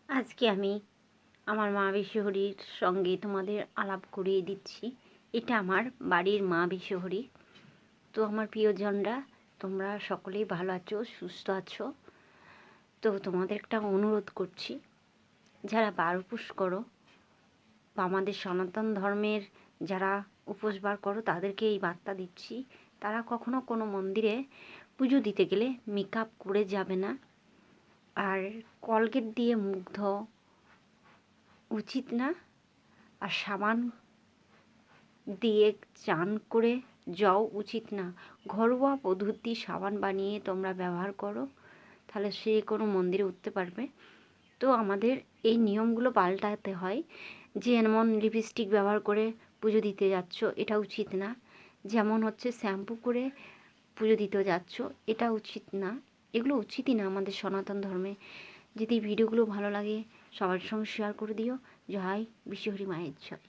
আজকে আমি আমার মা বিশ্বহরীর সঙ্গে তোমাদের আলাপ করিয়ে দিচ্ছি। এটা আমার বাড়ির মা বিশ্বহরী। তো আমার প্রিয়জনরা, তোমরা সকলেই ভালো আছো, সুস্থ আছো। তো তোমাদের একটা অনুরোধ করছি, যারা বার উপোস করো বা আমাদের সনাতন ধর্মের যারা উপোস বার করো, তাদেরকে এই বার্তা দিচ্ছি, তারা কখনো কোনো মন্দিরে পুজো দিতে গেলে মেকআপ করে যাবে না। আর কলগেট দিয়ে মুখ ধোও উচিত না। আর সাবান দিয়ে চান করে যাও উচিত না। ঘরোয়া পদ্ধতি সাবান বানিয়ে তোমরা ব্যবহার করো, তাহলে সে কোনো মন্দিরে উঠতে পারবে। তো আমাদের এই নিয়মগুলো পাল্টাতে হয়। যে এমন লিপস্টিক ব্যবহার করে পুজো দিতে যাচ্ছ, এটা উচিত না। যেমন হচ্ছে শ্যাম্পু করে পুজো দিতে যাচ্ছ, এটা উচিত না। এগুলো উচিতই না আমাদের সনাতন ধর্মে। যদি ভিডিওগুলো ভালো লাগে সবার সঙ্গে শেয়ার করে দিও। জয় বিশ্বহরী মায়ের জয়।